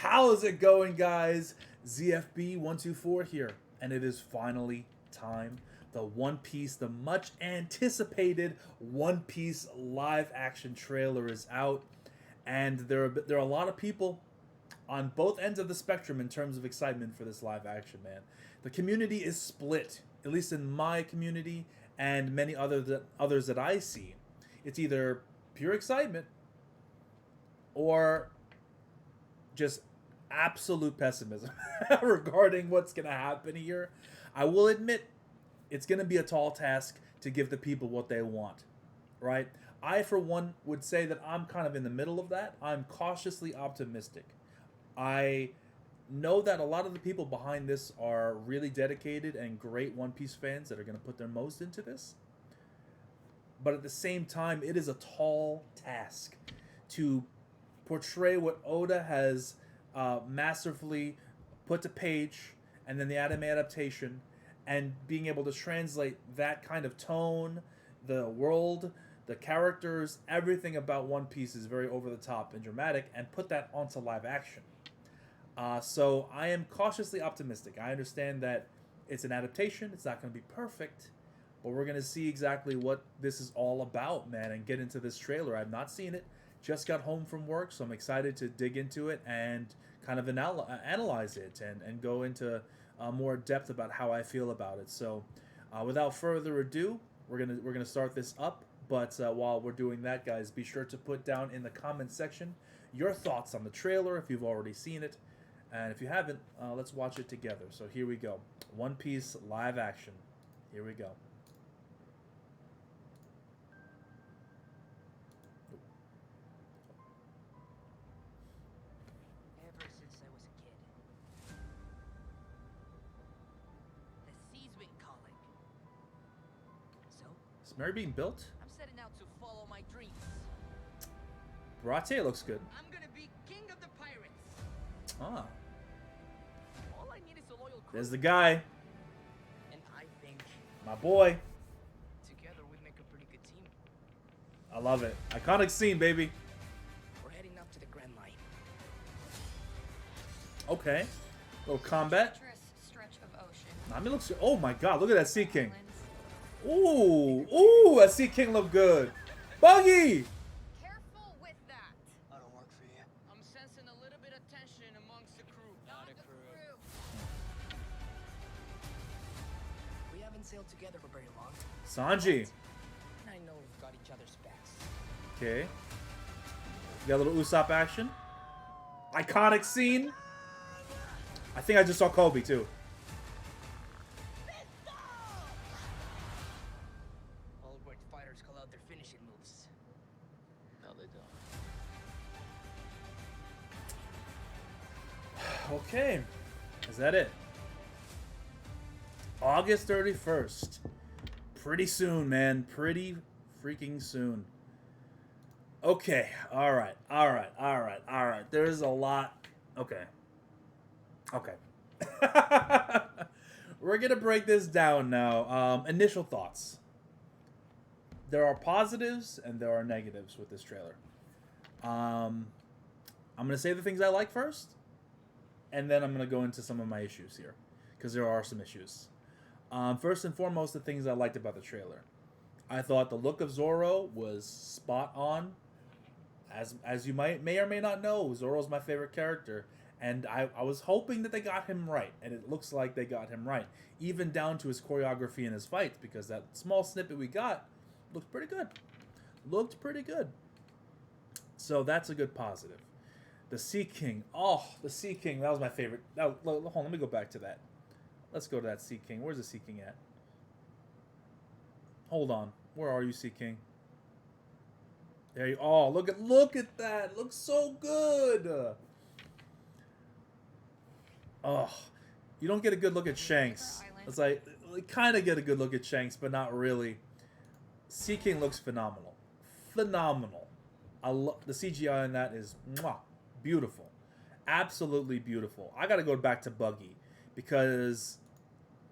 How's it going, guys? ZFB124 here, and it is finally time. The One Piece, the much anticipated One Piece live action trailer is out, and there are a lot of people on both ends of the spectrum in terms of excitement for this live action, man. The community is split, at least in my community and many others that I see. It's either pure excitement or just absolute pessimism regarding what's going to happen here. I will admit it's going to be a tall task to give the people what they want, right? I, for one, would say that I'm kind of in the middle of that. I'm cautiously optimistic. I know that a lot of the people behind this are really dedicated and great One Piece fans that are going to put their most into this. But at the same time, it is a tall task to portray what Oda has masterfully put to page, and then the anime adaptation, and being able to translate that kind of tone, the world, the characters, everything about One Piece is very over the top and dramatic, and put that onto live action. So I am cautiously optimistic. I understand that it's an adaptation, it's not going to be perfect, but we're going to see exactly what this is all about, man, and get into this trailer. I've not seen it, just got home from work, so I'm excited to dig into it and kind of analyze it and go into more depth about how I feel about it. So without further ado, we're gonna start this up. But while we're doing that, guys, be sure to put down in the comment section your thoughts on the trailer if you've already seen it. And if you haven't, let's watch it together. So here we go. One Piece live action. Here we go. Ever since I was a kid, the sea's been calling. So, Is Mary being built? I'm setting out to follow my dreams. Barate looks good. I'm gonna be king of the pirates. Ah, All I need is a loyal crew. there's the guy. And I think My boy. together we make a pretty good team. I love it. Iconic scene, baby. We're heading up to the Grand Line. Okay. Little combat. Treacherous stretch of ocean. Nami looks. Oh my god, look at that Sea King. Islands. Ooh, that Sea King look good. Buggy! Careful with that. I don't work for you. I'm sensing a little bit of tension amongst the crew. Not the crew. We haven't sailed together for very long. Sanji. And I know we've got each other's backs. Okay. You got a little Usopp action. Iconic scene. I think I just saw Kobe too. All great fighters call out their finishing moves. No, they don't. Okay. Is that it? August 31st. Pretty soon, man. Pretty freaking soon. Okay. Alright. There's a lot. Okay. We're going to break this down now. Initial thoughts. There are positives and there are negatives with this trailer. I'm going to say the things I like first, and then I'm going to go into some of my issues here, because there are some issues. First and foremost, the things I liked about the trailer. I thought the look of Zoro was spot on. As you may or may not know, Zoro's my favorite character, and I was hoping that they got him right, and it looks like they got him right, even down to his choreography and his fights, because that small snippet we got looked pretty good. So that's a good positive. The Sea King. Oh, the Sea King. That was my favorite. Hold on, let me go back to that. Let's go to that Sea King. Where's the Sea King at? Hold on. Where are you, Sea King? There you. Oh, look at that. It looks so good. Oh, you don't get a good look at Shanks. It's like you kind of get a good look at Shanks, but not really. Sea King looks phenomenal. I love the CGI in that is mwah, beautiful, absolutely beautiful. I gotta go back to Buggy because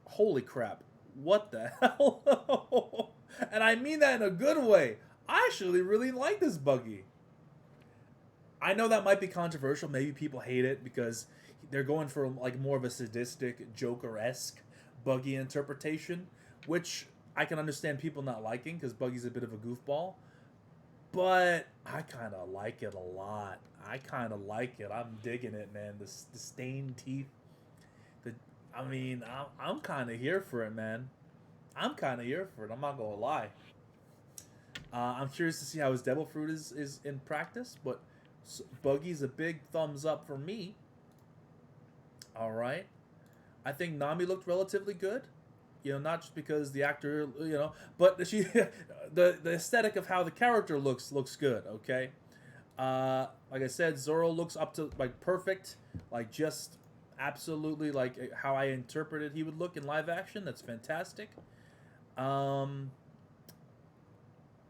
holy crap, what the hell? And I mean that in a good way. I actually really like this Buggy. I know that might be controversial. Maybe people hate it because they're going for like more of a sadistic, Joker-esque Buggy interpretation, which I can understand people not liking because Buggy's a bit of a goofball. But I kind of like it a lot. I kind of like it. I'm digging it, man. The stained teeth. The, I mean, I'm kind of here for it, man. I'm kind of here for it. I'm not gonna lie. I'm curious to see how his Devil Fruit is in practice, but Buggy's a big thumbs up for me. All right. I think Nami looked relatively good. You know, not just because the actor, you know, but she, the aesthetic of how the character looks good. Okay. Like I said, Zoro looks up to like perfect, like just absolutely like how I interpreted he would look in live action. That's fantastic. We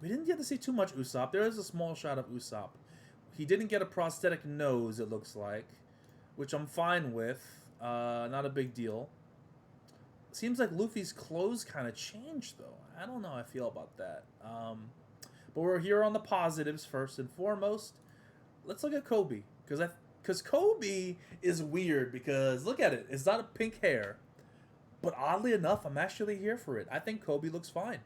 didn't get to see too much Usopp. There is a small shot of Usopp. He didn't get a prosthetic nose, it looks like, which I'm fine with. Not a big deal. Seems like Luffy's clothes kind of changed, though. I don't know how I feel about that. But we're here on the positives first and foremost. Let's look at Koby. Because Koby is weird because, look at it. It's not a pink hair. But oddly enough, I'm actually here for it. I think Koby looks fine.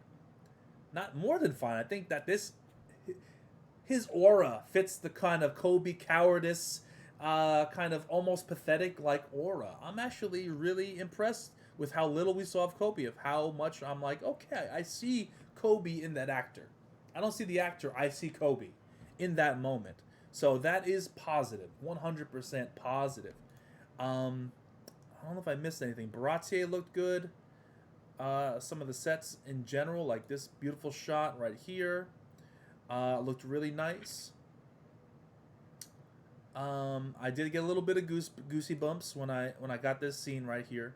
Not more than fine. I think that his aura fits the kind of Koby cowardice, kind of almost pathetic like aura. I'm actually really impressed with how little we saw of Koby, of how much I'm like, okay, I see Koby in that actor. I don't see the actor, I see Koby in that moment. So that is positive, 100% positive. I don't know if I missed anything. Baratier looked good. Some of the sets in general, like this beautiful shot right here, looked really nice. I did get a little bit of goosey bumps when I got this scene right here.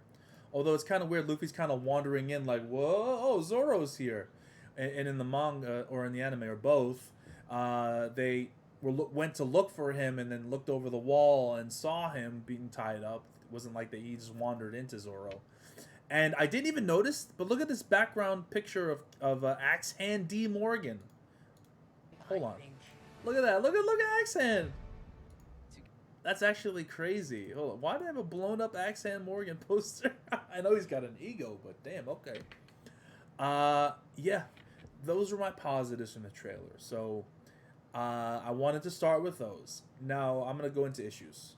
Although it's kind of weird, Luffy's kind of wandering in like, whoa, Zoro's here. And in the manga or in the anime or both, they went to look for him and then looked over the wall and saw him being tied up. It wasn't like he just wandered into Zoro. And I didn't even notice, but look at this background picture of Axe Hand D. Morgan. Hold on. Look at that. Look at Axe Hand. That's actually crazy. Hold on. Why do I have a blown up Axe Hand Morgan poster? I know he's got an ego, but damn, okay. Yeah. Those were my positives from the trailer. So, I wanted to start with those. Now, I'm going to go into issues.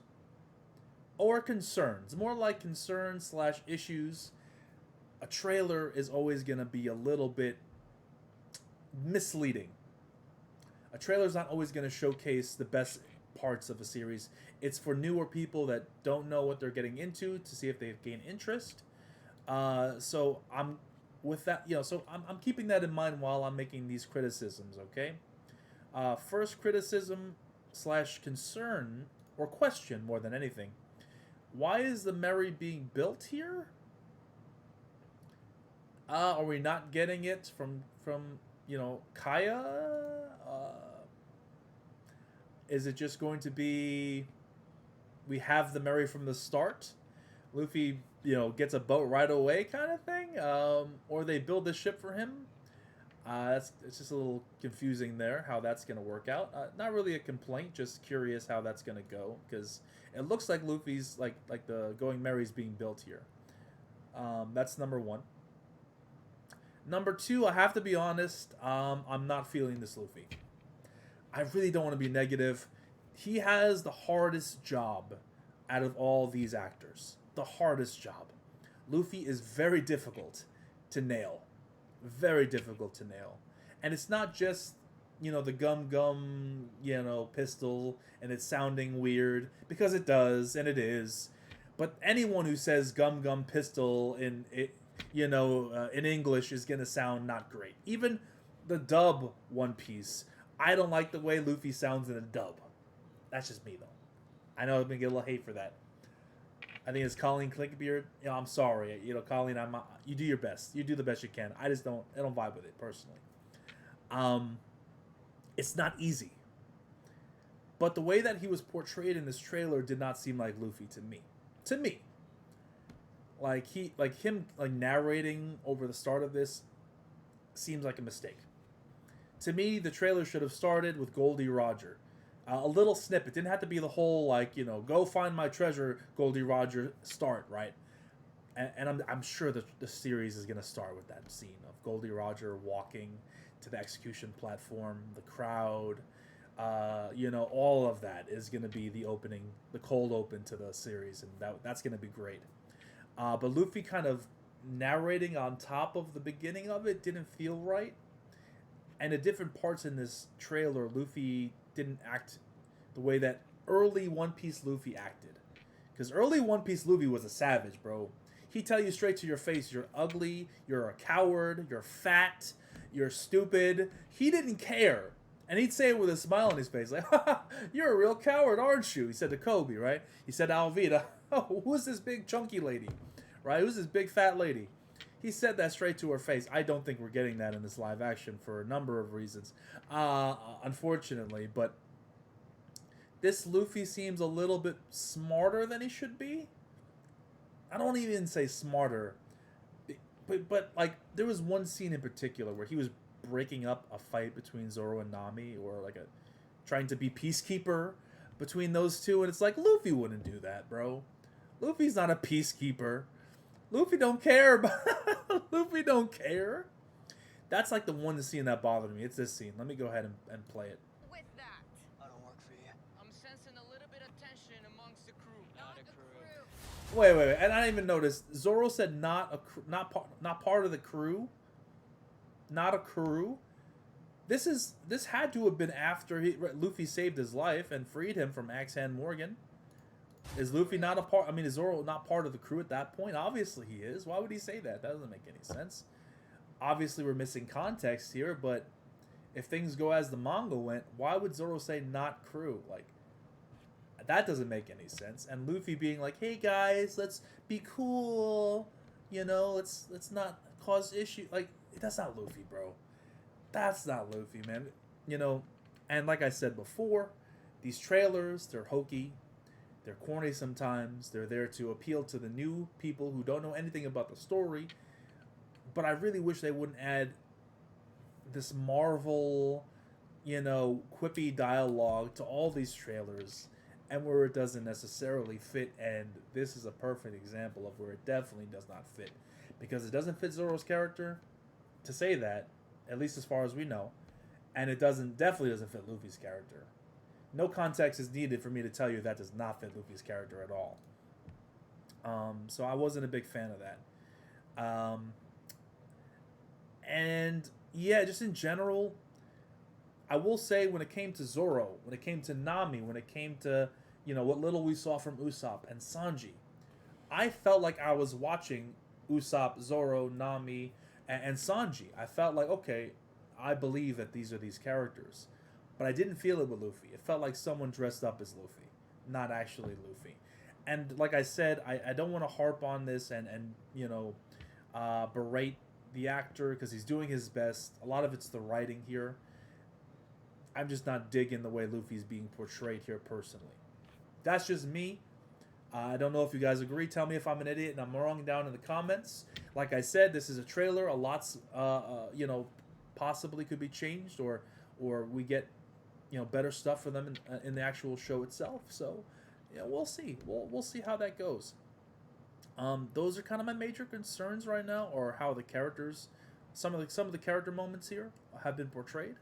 Or concerns. More like concerns / issues. A trailer is always going to be a little bit misleading. A trailer is not always going to showcase the best parts of a series. It's for newer people that don't know what they're getting into to see if they gain interest. So I'm with that, you know. So I'm keeping that in mind while I'm making these criticisms. Okay. First criticism / concern or question more than anything. Why is the Merry being built here? Are we not getting it from you know, Kaya? Is it just going to be we have the Merry from the start? Luffy, you know, gets a boat right away kind of thing? Or they build the ship for him? It's just a little confusing there how that's going to work out. Not really a complaint, just curious how that's going to go, because it looks like Luffy's like the Going Merry's being built here. That's number one. Number two, I have to be honest, I'm not feeling this Luffy. I really don't want to be negative. He has the hardest job out of all these actors. The hardest job. Luffy is very difficult to nail. Very difficult to nail. And it's not just, you know, the gum, you know, pistol and it's sounding weird, because it does and it is. But anyone who says gum pistol in it, you know, in English is going to sound not great. Even the dub One Piece, I don't like the way Luffy sounds in a dub. That's just me, though. I know I'm going to get a little hate for that. I think it's Colleen Clinkbeard. You know, I'm sorry. You know, Colleen, you do your best. You do the best you can. I don't vibe with it, personally. It's not easy. But the way that he was portrayed in this trailer did not seem like Luffy to me. To me. Like him narrating over the start of this seems like a mistake. To me, the trailer should have started with Goldie Roger. A little snippet. Didn't have to be the whole, like, you know, go find my treasure, Goldie Roger start, right? And I'm sure the series is going to start with that scene of Goldie Roger walking to the execution platform, the crowd, you know, all of that is going to be the opening, the cold open to the series, and that's going to be great. But Luffy kind of narrating on top of the beginning of it didn't feel right. And at different parts in this trailer, Luffy didn't act the way that early One Piece Luffy acted. Because early One Piece Luffy was a savage, bro. He'd tell you straight to your face, you're ugly, you're a coward, you're fat, you're stupid. He didn't care. And he'd say it with a smile on his face, like, haha, you're a real coward, aren't you? He said to Kobe, right? He said to Alvida, oh, who's this big chunky lady? Right? Who's this big fat lady? He said that straight to her face. I don't think we're getting that in this live action for a number of reasons, unfortunately. But this Luffy seems a little bit smarter than he should be. I don't even say smarter, but like there was one scene in particular where he was breaking up a fight between Zoro and Nami, or like trying to be peacekeeper between those two, and it's like Luffy wouldn't do that, bro. Luffy's not a peacekeeper. Luffy don't care. Luffy don't care. That's like the one scene that bothered me. It's this scene. Let me go ahead and play it. With that. I don't work for you. I'm sensing a little bit of tension amongst the crew. Not a crew. Wait. And I didn't even notice. Zoro said not part of the crew. Not a crew. This had to have been after Luffy saved his life and freed him from Axe Hand Morgan. Is Luffy not a part? I mean, is Zoro not part of the crew at that point? Obviously he is. Why would he say that? That doesn't make any sense. Obviously we're missing context here, but if things go as the manga went, why would Zoro say not crew? Like, that doesn't make any sense. And Luffy being like, hey guys, let's be cool. You know, let's not cause issue. Like, that's not Luffy, bro. That's not Luffy, man. You know, and like I said before, these trailers, they're hokey. They're corny sometimes. They're there to appeal to the new people who don't know anything about the story. But I really wish they wouldn't add this Marvel, you know, quippy dialogue to all these trailers, and where it doesn't necessarily fit. And this is a perfect example of where it definitely does not fit. Because it doesn't fit Zoro's character to say that, at least as far as we know. And it definitely doesn't fit Luffy's character. No context is needed for me to tell you that does not fit Luffy's character at all. So I wasn't a big fan of that. And yeah, just in general, I will say when it came to Zoro, when it came to Nami, when it came to, you know, what little we saw from Usopp and Sanji, I felt like I was watching Usopp, Zoro, Nami, and Sanji. I felt like, okay, I believe that these are these characters. But I didn't feel it with Luffy. It felt like someone dressed up as Luffy, not actually Luffy. And like I said, I don't want to harp on this and you know, berate the actor because he's doing his best. A lot of it's the writing here. I'm just not digging the way Luffy's being portrayed here personally. That's just me. I don't know if you guys agree. Tell me if I'm an idiot and I'm wrong down in the comments. Like I said, this is a trailer. A lot's, you know, possibly could be changed, or we get, you know, better stuff for them in the actual show itself. So, yeah, we'll see. We'll see how that goes. Those are kind of my major concerns right now, or how the characters, some of the character moments here have been portrayed.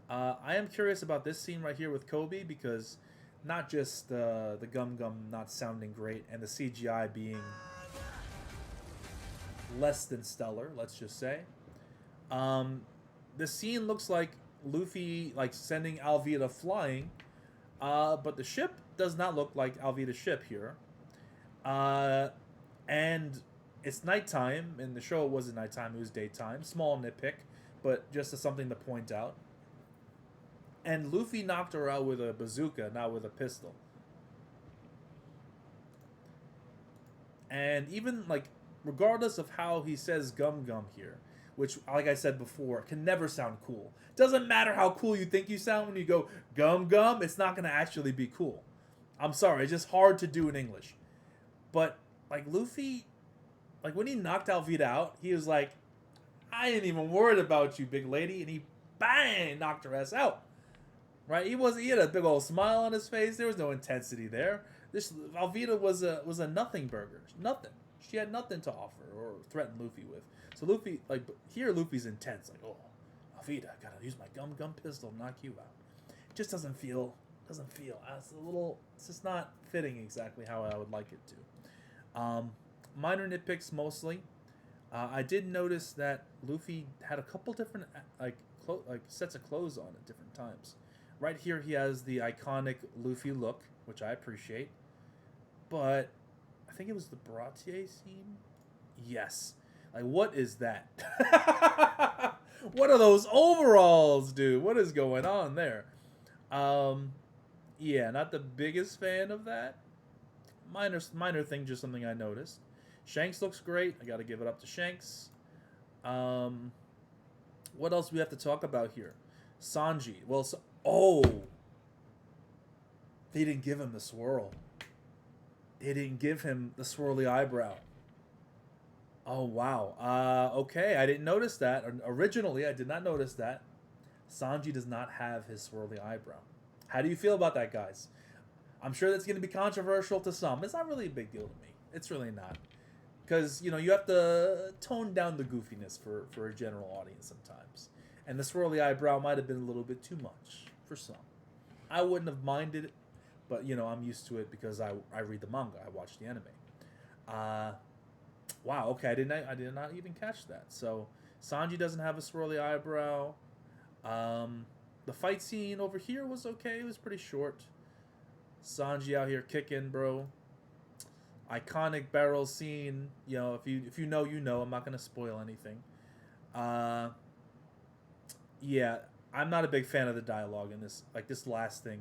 I am curious about this scene right here with Kobe, because not just the Gum Gum not sounding great and the CGI being less than stellar, let's just say. The scene looks like Luffy like sending Alvida flying, but the ship does not look like Alvida's ship here. And it's nighttime. In the show it wasn't nighttime, it was daytime. Small nitpick, but just as something to point out. And Luffy knocked her out with a bazooka, not with a pistol. And even, like, regardless of how he says Gum Gum here, which, like I said before, can never sound cool. Doesn't matter how cool you think you sound when you go Gum Gum, it's not going to actually be cool. I'm sorry, it's just hard to do in English. But, like, Luffy, like, when he knocked Alvida out, he was like, I ain't even worried about you, big lady. And he, bang, knocked her ass out. right? He had a big old smile on his face. There was no intensity there. This Velveeta was a nothing burger. Nothing. She had nothing to offer or threaten Luffy with. So Luffy, like here, Luffy's intense. Like, oh, Velveeta, I gotta use my gum pistol to knock you out. It just doesn't feel. It's a little. It's just not fitting exactly how I would like it to. Minor nitpicks mostly. I did notice that Luffy had a couple different like sets of clothes on at different times. Right here, he has the iconic Luffy look, which I appreciate. But I think it was the Baratier scene. Yes. Like, what is that? What are those overalls, dude? What is going on there? Yeah, not the biggest fan of that. Minor thing, just something I noticed. Shanks looks great. I got to give it up to Shanks. What else do we have to talk about here? Sanji. Well, they didn't give him the swirl. They didn't give him the swirly eyebrow. Oh, wow. Okay, I didn't notice that. Originally, I did not notice that. Sanji does not have his swirly eyebrow. How do you feel about that, guys? I'm sure that's going to be controversial to some. It's not really a big deal to me. It's really not. Because, you know, you have to tone down the goofiness for a general audience sometimes. And the swirly eyebrow might have been a little bit too much for some. I wouldn't have minded it, but, you know, I'm used to it because I read the manga. I watch the anime. Wow, okay, I did not even catch that. So, Sanji doesn't have a swirly eyebrow. The fight scene over here was okay. It was pretty short. Sanji out here kicking, bro. Iconic barrel scene. You know, if you know, you know. I'm not gonna spoil anything. Yeah, I'm not a big fan of the dialogue in this. Like this last thing.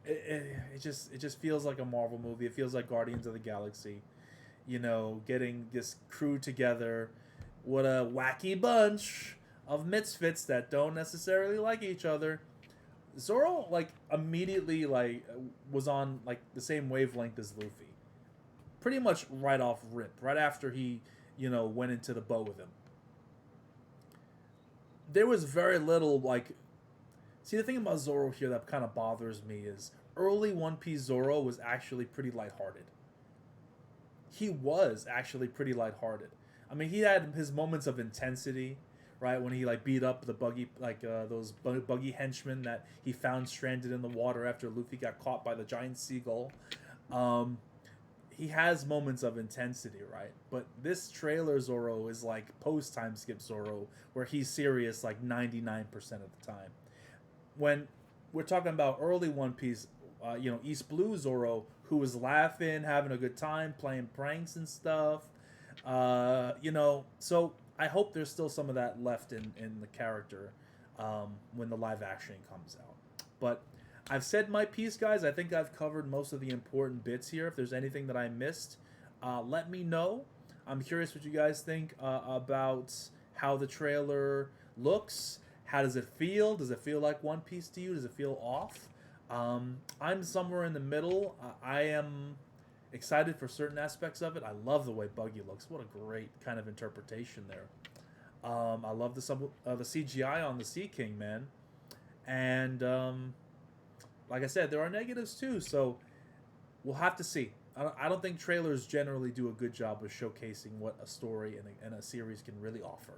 It just feels like a Marvel movie. It feels like Guardians of the Galaxy. You know, getting this crew together. What a wacky bunch of misfits that don't necessarily like each other. Zoro, like, immediately, like, was on, like, the same wavelength as Luffy. Pretty much right off rip. Right after he, you know, went into the boat with him. There was very little, like... See, the thing about Zoro here that kind of bothers me is early One Piece Zoro was actually pretty lighthearted. He was actually pretty lighthearted. I mean, he had his moments of intensity, right? When he like beat up the buggy, like those buggy henchmen that he found stranded in the water after Luffy got caught by the giant seagull. He has moments of intensity, right? But this trailer Zoro is like post time skip Zoro, where he's serious like 99% of the time. When we're talking about early One Piece, you know, East Blue Zoro, who was laughing, having a good time, playing pranks and stuff. You know, so I hope there's still some of that left in the character when the live action comes out. But I've said my piece, guys. I think I've covered most of the important bits here. If there's anything that I missed, let me know. I'm curious what you guys think about how the trailer looks. How does it feel? Does it feel like One Piece to you? Does it feel off? I'm somewhere in the middle. I am excited for certain aspects of it. I love the way Buggy looks. What a great kind of interpretation there. I love the CGI on the Sea King, man. And like I said, there are negatives too. So we'll have to see. I don't think trailers generally do a good job of showcasing what a story and a series can really offer.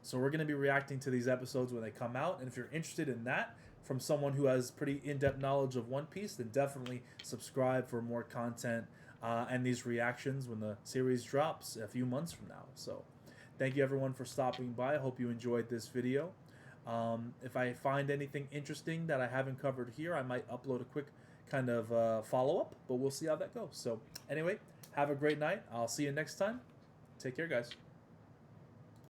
So we're going to be reacting to these episodes when they come out. And if you're interested in that from someone who has pretty in-depth knowledge of One Piece, then definitely subscribe for more content and these reactions when the series drops a few months from now. So thank you everyone for stopping by. I hope you enjoyed this video. If I find anything interesting that I haven't covered here, I might upload a quick kind of follow-up, but we'll see how that goes. So anyway, have a great night. I'll see you next time. Take care, guys.